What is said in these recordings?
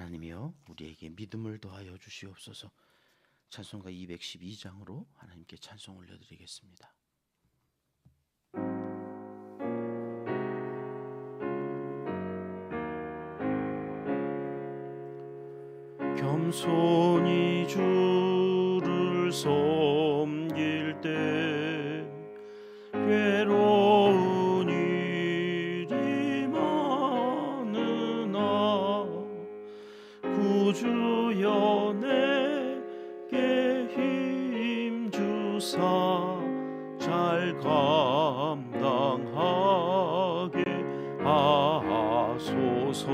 하나님이여 우리에게 믿음을 더하여 주시옵소서. 찬송가 212장으로 하나님께 찬송 올려드리겠습니다. 겸손히 주를 섬길 때 괴로운 일이 많으나 구주여 내게 힘 주사 잘 감당하게 하소서.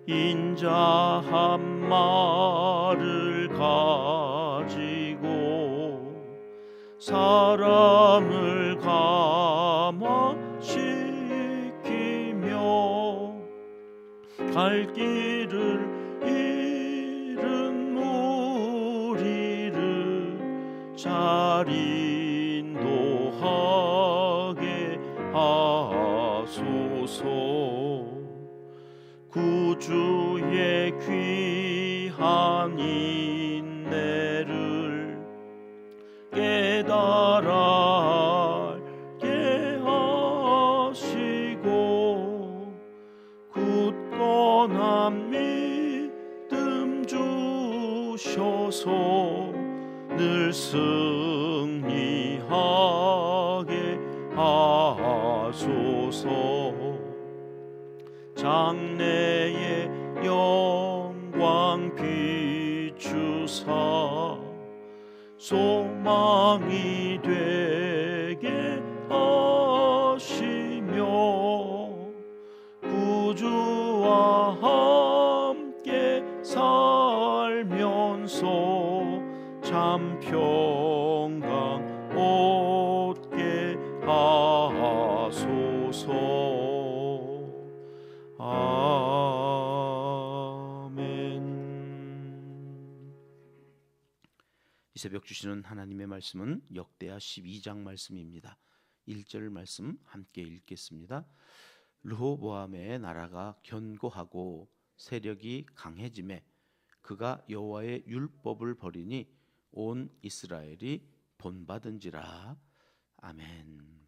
인자 한 말을 가지고 사람을 감화시키며 갈 길을 잃은 무리를 잘 인도하게 하소서. 구주의 귀한 인내를 깨달아 알게 하시고 굳건한 믿음 주셔서 늘 승리하게 하소서. 장래의 영광 비추사 소망이 되게 하시며 구주와 함께 살면서 참 평강 얻게 하소서. 이 새벽 주시는 하나님의 말씀은 역대하 12장 말씀입니다. 1절 말씀 함께 읽겠습니다. 르호보암의 나라가 견고하고 세력이 강해지매 그가 여호와의 율법을 버리니 온 이스라엘이 본받은지라. 아멘.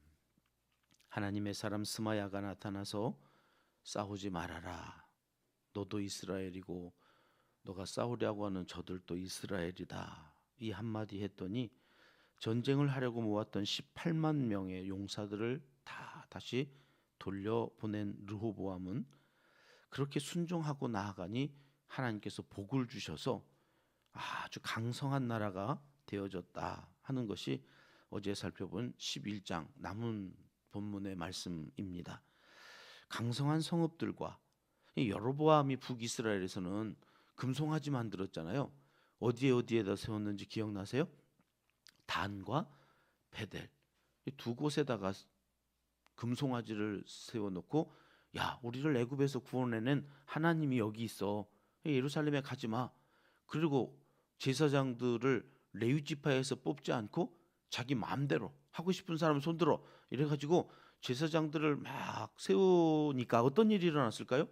하나님의 사람 스마야가 나타나서 싸우지 말아라. 너도 이스라엘이고 너가 싸우려고 하는 저들도 이스라엘이다. 이 한마디 했더니 전쟁을 하려고 모았던 18만 명의 용사들을 다 다시 돌려보낸 르호보암은 그렇게 순종하고 나아가니 하나님께서 복을 주셔서 아주 강성한 나라가 되어졌다 하는 것이 어제 살펴본 11장 남은 본문의 말씀입니다. 강성한 성읍들과 여로보암이 북이스라엘에서는 금송아지 만들었잖아요. 어디에다 세웠는지 기억나세요? 단과 베델 두 곳에다가 금송아지를 세워놓고 야, 우리를 애굽에서 구원해낸 하나님이 여기 있어. 예루살렘에 가지 마. 그리고 제사장들을 레위 지파에서 뽑지 않고 자기 마음대로 하고 싶은 사람 손들어 이래가지고 제사장들을 막 세우니까 어떤 일이 일어났을까요?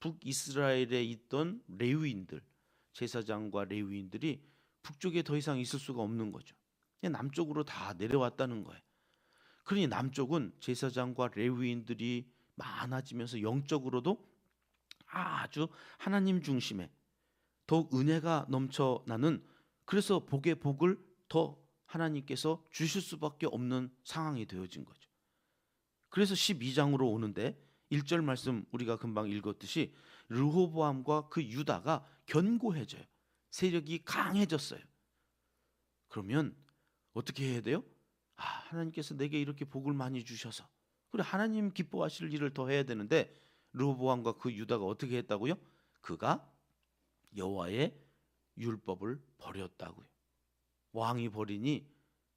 북이스라엘에 있던 레위인들, 제사장과 레위인들이 북쪽에 더 이상 있을 수가 없는 거죠. 남쪽으로 다 내려왔다는 거예요. 그러니 남쪽은 제사장과 레위인들이 많아지면서 영적으로도 아주 하나님 중심의 더욱 은혜가 넘쳐나는, 그래서 복의 복을 더 하나님께서 주실 수밖에 없는 상황이 되어진 거죠. 그래서 12장으로 오는데 1절 말씀 우리가 금방 읽었듯이 르호보암과 그 유다가 견고해져요. 세력이 강해졌어요. 그러면 어떻게 해야 돼요? 하나님께서 내게 이렇게 복을 많이 주셔서 그래 하나님 기뻐하실 일을 더 해야 되는데 르호보암과 그 유다가 어떻게 했다고요? 그가 여호와의 율법을 버렸다고요. 왕이 버리니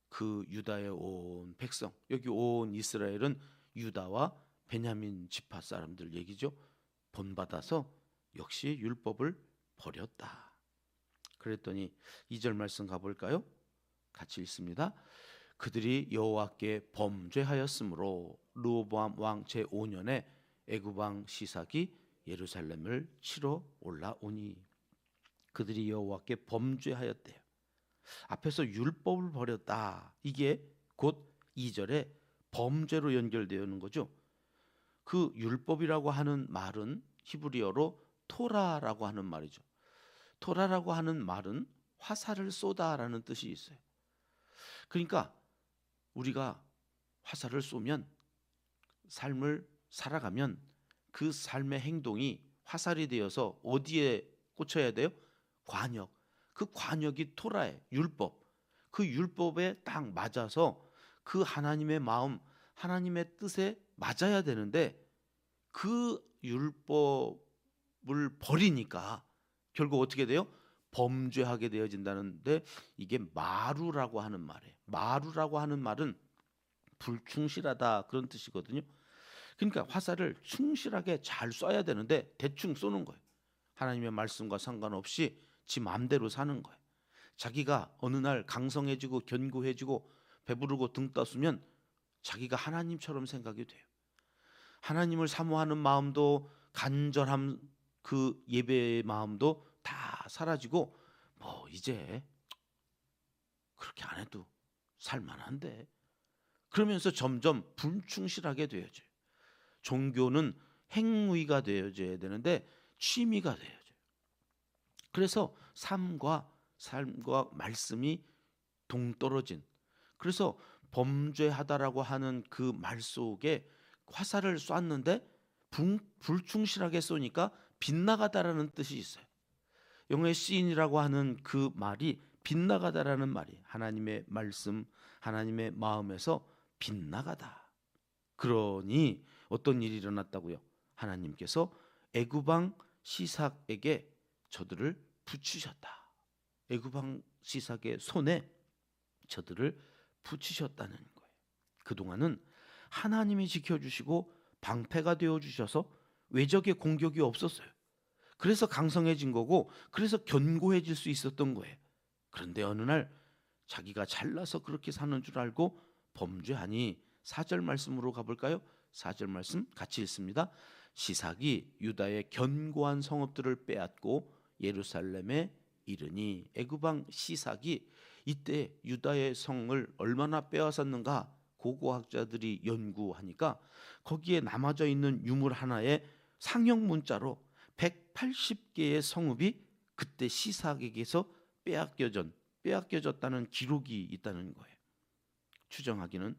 그 유다의 온 백성, 여기 온 이스라엘은 유다와 베냐민 지파 사람들 얘기죠. 본받아서 역시 율법을 버렸다. 그랬더니 2절 말씀 가볼까요? 같이 읽습니다. 그들이 여호와께 범죄하였으므로 르호보암 왕 제5년에 애굽 왕 시삭이 예루살렘을 치러 올라오니 그들이 여호와께 범죄하였대요. 앞에서 율법을 버렸다. 이게 곧 2절에 범죄로 연결되는 거죠. 그 율법이라고 하는 말은 히브리어로 토라라고 하는 말이죠. 토라라고 하는 말은 화살을 쏘다라는 뜻이 있어요. 그러니까 우리가 화살을 쏘면, 삶을 살아가면 그 삶의 행동이 화살이 되어서 어디에 꽂혀야 돼요? 관역. 그 관역이 토라의 율법. 그 율법에 딱 맞아서 그 하나님의 마음, 하나님의 뜻에 맞아야 되는데 그 율법을 버리니까 결국 어떻게 돼요? 범죄하게 되어진다는데, 이게 마루라고 하는 말이에요. 마루라고 하는 말은 불충실하다 그런 뜻이거든요. 그러니까 화살을 충실하게 잘 쏴야 되는데 대충 쏘는 거예요. 하나님의 말씀과 상관없이 지 마음대로 사는 거예요. 자기가 어느 날 강성해지고 견고해지고 배부르고 등 떠쓰면 자기가 하나님처럼 생각이 돼요. 하나님을 사모하는 마음도, 간절함, 그 예배의 마음도 다 사라지고 뭐 이제 그렇게 안 해도 살만한데, 그러면서 점점 불충실하게 되어져요. 종교는 행위가 되어져야 되는데 취미가 되어져요. 그래서 삶과 말씀이 동떨어진, 그래서 범죄하다라고 하는 그 말 속에 화살을 쐈는데 불충실하게 쏘니까 빗나가다라는 뜻이 있어요. 영어의 시인이라고 하는 그 말이 빗나가다라는 말이 하나님의 말씀, 하나님의 마음에서 빗나가다. 그러니 어떤 일이 일어났다고요? 하나님께서 애굽왕 시삭에게 저들을 붙이셨다. 애굽왕 시삭의 손에 저들을 붙이셨다는 거예요. 그동안은 하나님이 지켜주시고 방패가 되어주셔서 외적의 공격이 없었어요. 그래서 강성해진 거고, 그래서 견고해질 수 있었던 거예요. 그런데 어느 날 자기가 잘나서 그렇게 사는 줄 알고 범죄하니 4절 말씀으로 가볼까요? 4절 말씀 같이 읽습니다. 시삭이 유다의 견고한 성읍들을 빼앗고 예루살렘에 이르니, 애굽왕 시삭이 이때 유다의 성을 얼마나 빼앗았는가 고고학자들이 연구하니까 거기에 남아져 있는 유물 하나에 상형 문자로 180개의 성읍이 그때 시삭에게서 빼앗겨졌다는 기록이 있다는 거예요. 추정하기는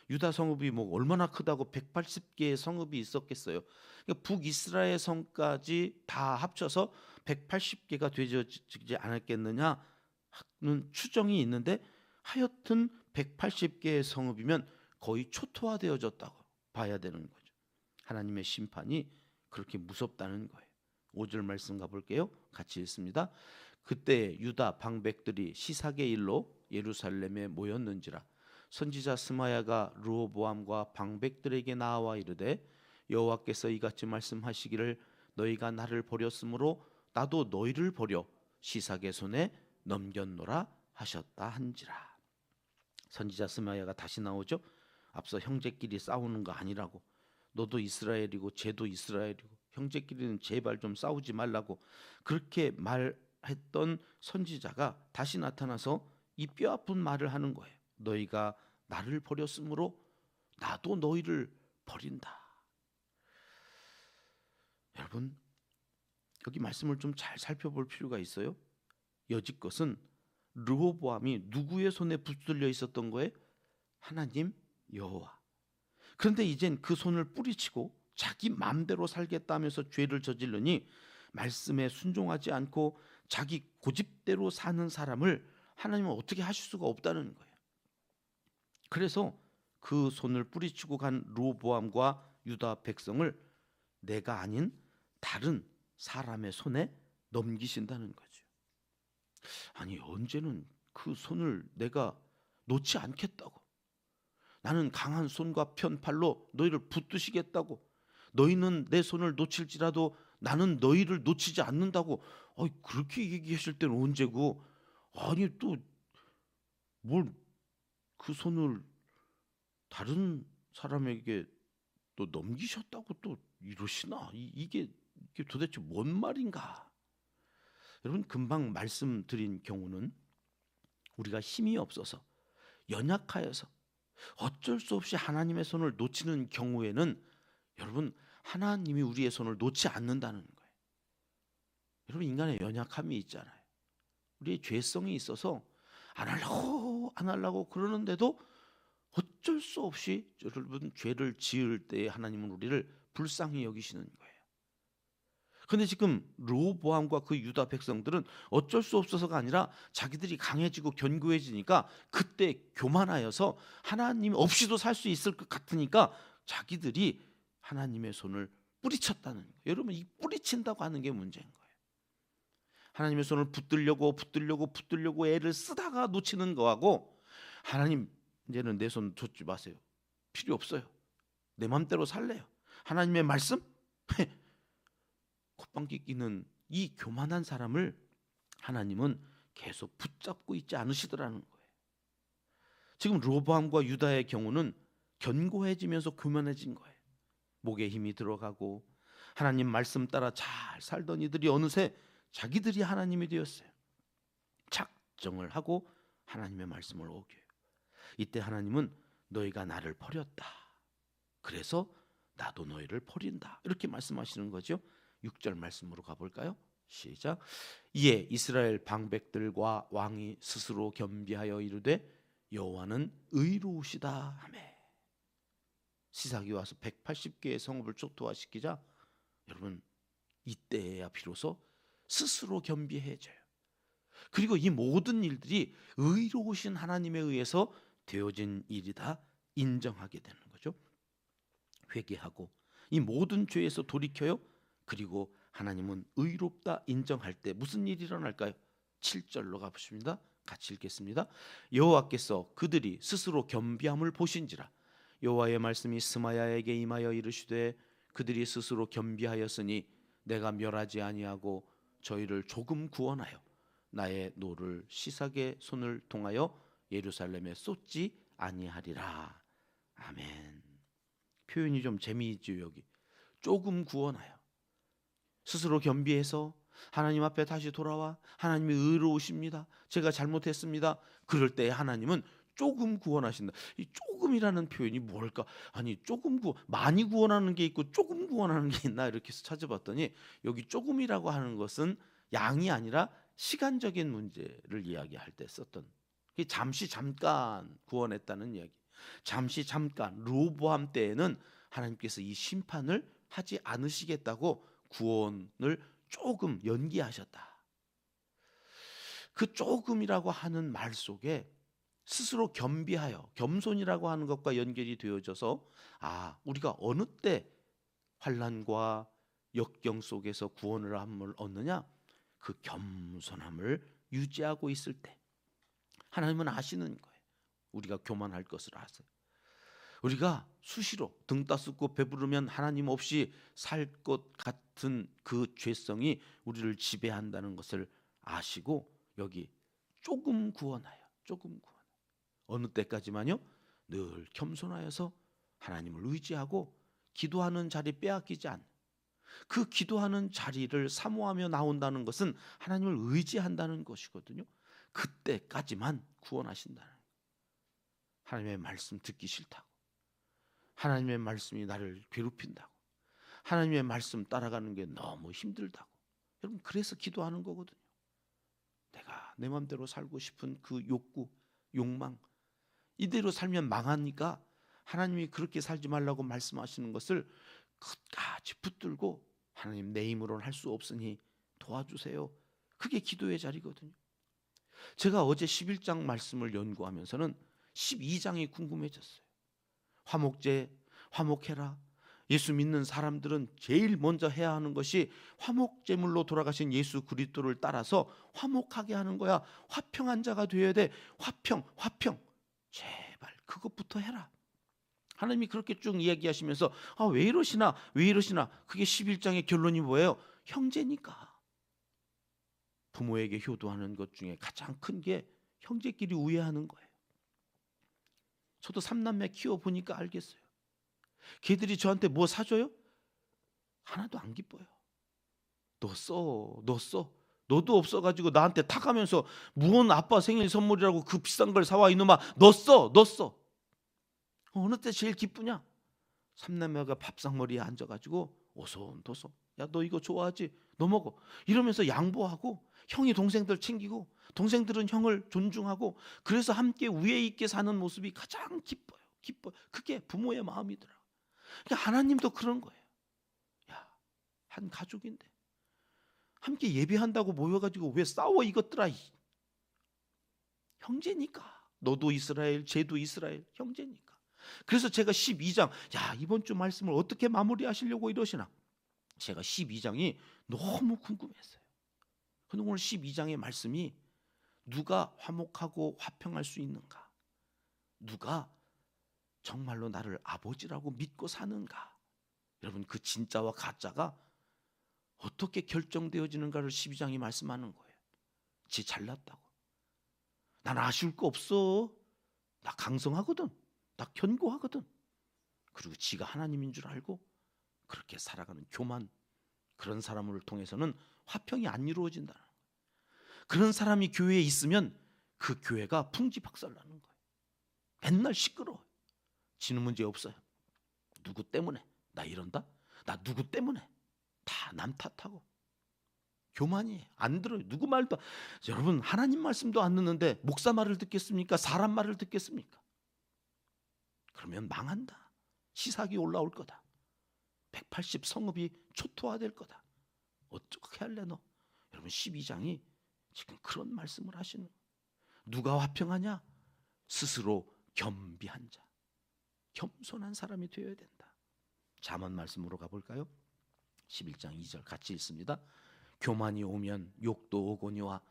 유다 성읍이 뭐 얼마나 크다고 180개의 성읍이 있었겠어요. 그러니까 북이스라엘 성까지 다 합쳐서 180개가 되지 않았겠느냐는 추정이 있는데, 하여튼 180개의 성읍이면 거의 초토화되어졌다고 봐야 되는 거죠. 하나님의 심판이 그렇게 무섭다는 거예요. 5절 말씀 가볼게요. 같이 읽습니다. 그때 유다 방백들이 시삭의 일로 예루살렘에 모였는지라 선지자 스마야가 르호보암과 방백들에게 나와 이르되, 여호와께서 이같이 말씀하시기를 너희가 나를 버렸으므로 나도 너희를 버려 시삭의 손에 넘겼노라 하셨다 한지라. 선지자 스마야가 다시 나오죠. 앞서 형제끼리 싸우는 거 아니라고, 너도 이스라엘이고 쟤도 이스라엘이고 형제끼리는 제발 좀 싸우지 말라고 그렇게 말했던 선지자가 다시 나타나서 이 뼈아픈 말을 하는 거예요. 너희가 나를 버렸으므로 나도 너희를 버린다. 여러분, 여기 말씀을 좀 잘 살펴볼 필요가 있어요. 여지껏은 르호보암이 누구의 손에 붙들려 있었던 거예요? 하나님 여호와. 그런데 이젠 그 손을 뿌리치고 자기 마음대로 살겠다면서 죄를 저지르니 말씀에 순종하지 않고 자기 고집대로 사는 사람을 하나님은 어떻게 하실 수가 없다는 거예요. 그래서 그 손을 뿌리치고 간 르호보암과 유다 백성을 내가 아닌 다른 사람의 손에 넘기신다는 거죠. 아니, 언제는 그 손을 내가 놓지 않겠다고, 나는 강한 손과 편팔로 너희를 붙드시겠다고, 너희는 내 손을 놓칠지라도 나는 너희를 놓치지 않는다고, 그렇게 얘기하실 때는 언제고, 아니 또 뭘 그 손을 다른 사람에게 또 넘기셨다고 또 이러시나? 이게 이게 도대체 뭔 말인가? 여러분, 금방 말씀드린 경우는 우리가 힘이 없어서 연약하여서 어쩔 수 없이 하나님의 손을 놓치는 경우에는 여러분, 하나님이 우리의 손을 놓지 않는다는 거예요. 여러분, 인간의 연약함이 있잖아요. 우리의 죄성이 있어서 안 하려고 그러는데도 어쩔 수 없이 여러분, 죄를 지을 때 하나님은 우리를 불쌍히 여기시는 거예요. 근데 지금 르호보암과 그 유다 백성들은 어쩔 수 없어서가 아니라 자기들이 강해지고 견고해지니까 그때 교만하여서 하나님 없이도 살 수 있을 것 같으니까 자기들이 하나님의 손을 뿌리쳤다는 거예요. 여러분, 이 뿌리친다고 하는 게 문제인 거예요. 하나님의 손을 붙들려고 애를 쓰다가 놓치는 거하고, 하나님 이제는 내 손 줬지 마세요. 필요 없어요. 내 맘대로 살래요. 하나님의 말씀? 콧방귀 끼는 이 교만한 사람을 하나님은 계속 붙잡고 있지 않으시더라는 거예요. 지금 르호보암과 유다의 경우는 견고해지면서 교만해진 거예요. 목에 힘이 들어가고 하나님 말씀 따라 잘 살던 이들이 어느새 자기들이 하나님이 되었어요. 작정을 하고 하나님의 말씀을 어겨요. 이때 하나님은 너희가 나를 버렸다. 그래서 나도 너희를 버린다. 이렇게 말씀하시는 거죠. 6절 말씀으로 가볼까요? 시작. 이에 이스라엘 방백들과 왕이 스스로 겸비하여 이르되 여호와는 의로우시다 하며, 시삭이 와서 180개의 성읍을 초토화시키자 여러분, 이때야 비로소 스스로 겸비해져요. 그리고 이 모든 일들이 의로우신 하나님에 의해서 되어진 일이다 인정하게 되는 거죠. 회개하고 이 모든 죄에서 돌이켜요. 그리고 하나님은 의롭다 인정할 때 무슨 일이 일어날까요? 7절로 가보십니다. 같이 읽겠습니다. 여호와께서 그들이 스스로 겸비함을 보신지라 여호와의 말씀이 스마야에게 임하여 이르시되 그들이 스스로 겸비하였으니 내가 멸하지 아니하고 저희를 조금 구원하여 나의 노를 시삭의 손을 통하여 예루살렘에 쏟지 아니하리라. 아멘. 표현이 좀 재미있죠. 여기 조금 구원하여, 스스로 겸비해서 하나님 앞에 다시 돌아와 하나님이 의로우십니다. 제가 잘못했습니다. 그럴 때 하나님은 조금 구원하신다. 이 조금이라는 표현이 뭘까? 아니, 많이 구원하는 게 있고 조금 구원하는 게 있나 이렇게 해서 찾아봤더니 여기 조금이라고 하는 것은 양이 아니라 시간적인 문제를 이야기할 때 썼던, 잠시 잠깐 구원했다는 이야기. 잠시 잠깐 르호보암 때에는 하나님께서 이 심판을 하지 않으시겠다고 구원을 조금 연기하셨다. 그 조금이라고 하는 말 속에 스스로 겸비하여, 겸손이라고 하는 것과 연결이 되어져서 우리가 어느 때 환난과 역경 속에서 구원을 얻느냐? 그 겸손함을 유지하고 있을 때 하나님은 아시는 거예요. 우리가 교만할 것을 아세요. 우리가 수시로 등 따숩고 배부르면 하나님 없이 살 것 같은 그 죄성이 우리를 지배한다는 것을 아시고 여기 조금 구원하여, 어느 때까지만요? 늘 겸손하여서 하나님을 의지하고 기도하는 자리 빼앗기지 않는, 그 기도하는 자리를 사모하며 나온다는 것은 하나님을 의지한다는 것이거든요. 그때까지만 구원하신다는 거예요. 하나님의 말씀 듣기 싫다고, 하나님의 말씀이 나를 괴롭힌다고, 하나님의 말씀 따라가는 게 너무 힘들다고, 여러분 그래서 기도하는 거거든요. 내가 내 마음대로 살고 싶은 그 욕구, 욕망, 이대로 살면 망하니까 하나님이 그렇게 살지 말라고 말씀하시는 것을 끝까지 붙들고 하나님 내 힘으로는 할 수 없으니 도와주세요. 그게 기도의 자리거든요. 제가 어제 11장 말씀을 연구하면서는 12장이 궁금해졌어요. 화목해라. 예수 믿는 사람들은 제일 먼저 해야 하는 것이 화목제물로 돌아가신 예수 그리스도를 따라서 화목하게 하는 거야. 화평한 자가 되어야 돼. 화평. 제발 그것부터 해라. 하나님이 그렇게 쭉 이야기하시면서 왜 이러시나. 그게 11장의 결론이 뭐예요? 형제니까. 부모에게 효도하는 것 중에 가장 큰 게 형제끼리 우애하는 거예요. 저도 3남매 키워보니까 알겠어요. 걔들이 저한테 뭐 사줘요? 하나도 안 기뻐요. 너 써. 너도 없어가지고 나한테 타가면서 무언 아빠 생일 선물이라고 그 비싼 걸 사와 이놈아. 너 써. 어느 때 제일 기쁘냐? 삼남매가 밥상머리에 앉아가지고 오손도손, 야 너 이거 좋아하지? 너 먹어. 이러면서 양보하고 형이 동생들 챙기고 동생들은 형을 존중하고, 그래서 함께 우애 있게 사는 모습이 가장 기뻐요. 그게 부모의 마음이더라. 그러니까 하나님도 그런 거예요. 야, 한 가족인데 함께 예배한다고 모여가지고 왜 싸워 이것들아. 형제니까. 너도 이스라엘, 쟤도 이스라엘, 형제니까. 그래서 제가 12장, 야 이번 주 말씀을 어떻게 마무리하시려고 이러시나, 제가 12장이 너무 궁금했어요. 근데 오늘 12장의 말씀이 누가 화목하고 화평할 수 있는가, 누가 정말로 나를 아버지라고 믿고 사는가, 여러분 그 진짜와 가짜가 어떻게 결정되어지는가를 12장이 말씀하는 거예요. 지 잘났다고, 난 아쉬울 거 없어, 나 강성하거든, 나 견고하거든, 그리고 지가 하나님인 줄 알고 그렇게 살아가는 교만, 그런 사람을 통해서는 화평이 안 이루어진다는 거예요. 그런 사람이 교회에 있으면 그 교회가 풍지박살나는 거예요. 맨날 시끄러워요. 지는 문제 없어요. 누구 때문에 나 이런다? 나 누구 때문에? 다 남 탓하고. 교만이 안 들어요. 누구 말도. 여러분 하나님 말씀도 안 듣는데 목사 말을 듣겠습니까? 사람 말을 듣겠습니까? 그러면 망한다. 시삭이 올라올 거다. 180 성읍이 초토화될 거다. 어떻게 할래 너? 여러분 12장이 지금 그런 말씀을 하시는 거예요. 누가 화평하냐? 스스로 겸비한 자, 겸손한 사람이 되어야 된다. 잠언 말씀으로 가볼까요? 11장 2절 같이 읽습니다. 교만이 오면 욕도 오거니와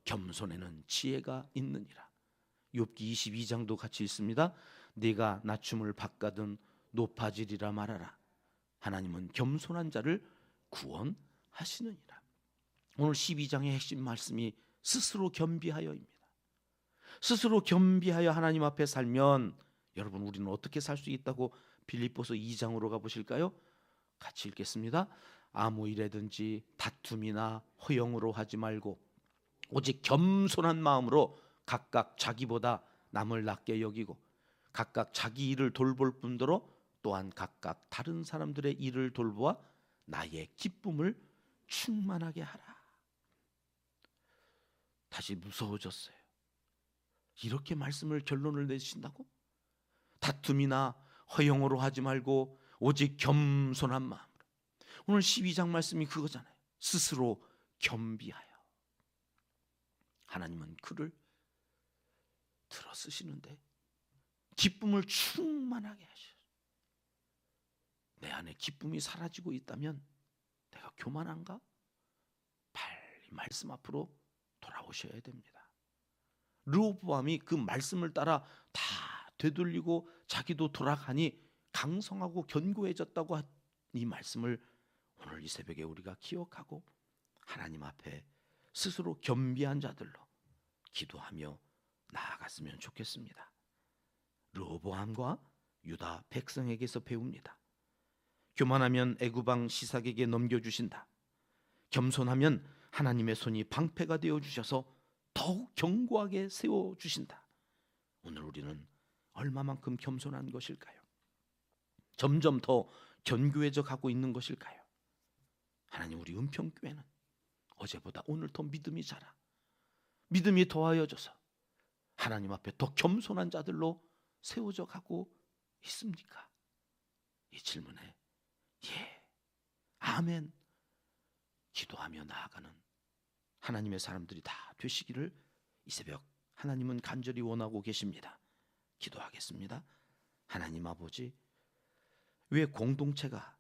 겸손에는 지혜가 있느니라. 욥기 22장도 같이 읽습니다. 네가 낮춤을 받거든 높아지리라 말하라. 하나님은 겸손한 자를 구원하시느니라. 오늘 12장의 핵심 말씀이 스스로 겸비하여입니다. 스스로 겸비하여 하나님 앞에 살면 여러분 우리는 어떻게 살 수 있다고 빌립보서 2장으로 가보실까요? 같이 읽겠습니다. 아무 일에든지 다툼이나 허영으로 하지 말고 오직 겸손한 마음으로 각각 자기보다 남을 낮게 여기고 각각 자기 일을 돌볼 뿐더러 또한 각각 다른 사람들의 일을 돌보아 나의 기쁨을 충만하게 하라. 다시 무서워졌어요. 이렇게 말씀을 결론을 내신다고? 다툼이나 허영으로 하지 말고 오직 겸손한 마음으로. 오늘 12장 말씀이 그거잖아요. 스스로 겸비하여. 하나님은 그를 들어 쓰시는데 기쁨을 충만하게 하셔. 내 안에 기쁨이 사라지고 있다면 내가 교만한가? 빨리 말씀 앞으로 돌아오셔야 됩니다. 르호보암이 그 말씀을 따라 다 되돌리고 자기도 돌아가니 강성하고 견고해졌다고 이 말씀을 오늘 이 새벽에 우리가 기억하고 하나님 앞에 스스로 겸비한 자들로 기도하며 나아갔으면 좋겠습니다. 르호보암과 유다 백성에게서 배웁니다. 교만하면 애굽왕 시삭에게 넘겨주신다. 겸손하면 하나님의 손이 방패가 되어주셔서 더욱 견고하게 세워주신다. 오늘 우리는 얼마만큼 겸손한 것일까요? 점점 더 견고해져 가고 있는 것일까요? 하나님, 우리 은평교회는 어제보다 오늘 더 믿음이 자라, 믿음이 더하여져서 하나님 앞에 더 겸손한 자들로 세워져 가고 있습니까? 이 질문에 예, 아멘 기도하며 나아가는 하나님의 사람들이 다 되시기를 이 새벽 하나님은 간절히 원하고 계십니다. 기도하겠습니다. 하나님 아버지, 왜 공동체가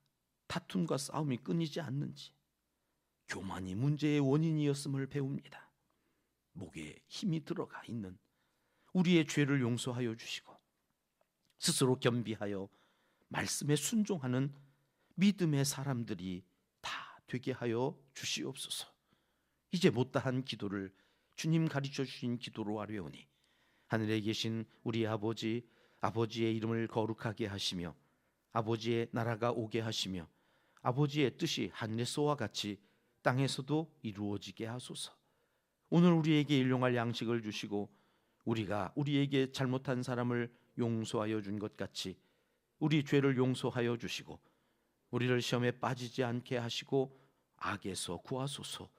다툼과 싸움이 끊이지 않는지, 교만이 문제의 원인이었음을 배웁니다. 목에 힘이 들어가 있는 우리의 죄를 용서하여 주시고 스스로 겸비하여 말씀에 순종하는 믿음의 사람들이 다 되게 하여 주시옵소서. 이제 못다한 기도를 주님 가르쳐 주신 기도로 아뢰오니 하늘에 계신 우리 아버지, 아버지의 이름을 거룩하게 하시며 아버지의 나라가 오게 하시며 아버지의 뜻이 하늘에서와 같이 땅에서도 이루어지게 하소서. 오늘 우리에게 일용할 양식을 주시고 우리가 우리에게 잘못한 사람을 용서하여 준 것 같이 우리 죄를 용서하여 주시고 우리를 시험에 빠지지 않게 하시고 악에서 구하소서.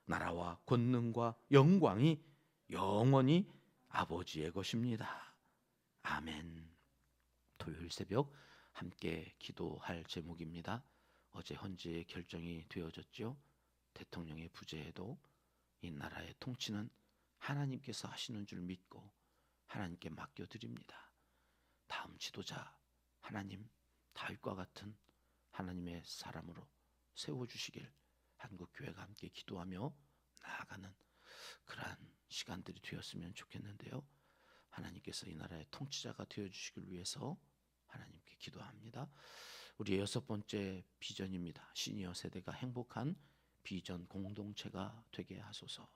나라와 권능과 영광이 영원히 아버지의 것입니다. 아멘. 토요일 새벽 함께 기도할 제목입니다. 어제 헌재의 결정이 되어졌죠. 대통령의 부재에도 이 나라의 통치는 하나님께서 하시는 줄 믿고 하나님께 맡겨드립니다. 다음 지도자 하나님 다윗과 같은 하나님의 사람으로 세워주시길 한국교회가 함께 기도하며 나아가는 그러한 시간들이 되었으면 좋겠는데요. 하나님께서 이 나라의 통치자가 되어주시길 위해서 하나님께 기도합니다. 우리의 6번째 비전입니다. 시니어 세대가 행복한 비전 공동체가 되게 하소서.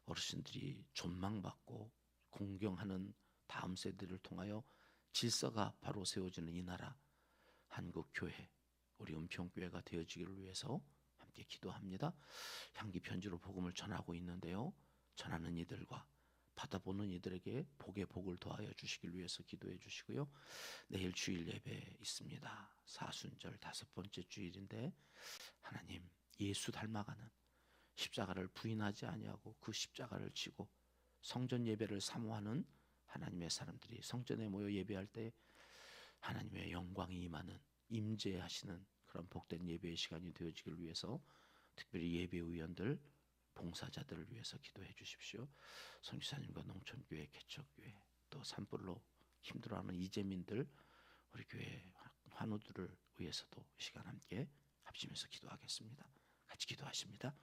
어르신들이 존망받고 공경하는 다음 세대를 통하여 질서가 바로 세워지는 이 나라 한국교회 우리 은평교회가 되어지기를 위해서 함께 기도합니다. 향기 편지로 복음을 전하고 있는데요. 전하는 이들과 받아보는 이들에게 복의 복을 더하여 주시길 위해서 기도해 주시고요. 내일 주일 예배 있습니다. 사순절 5번째 주일인데 하나님 예수 닮아가는 십자가를 부인하지 아니하고 그 십자가를 지고 성전 예배를 사모하는 하나님의 사람들이 성전에 모여 예배할 때 하나님의 영광이 임하는 임재하시는 그런 복된 예배의 시간이 되어지길 위해서 특별히 예배위원들 봉사자들을 위해서 기도해 주십시오. 선교사님과 농촌교회 개척교회 또 산불로 힘들어하는 이재민들 우리 교회 환우들을 위해서도 이 시간 함께 합심해서 기도하겠습니다. 같이 기도하십니다.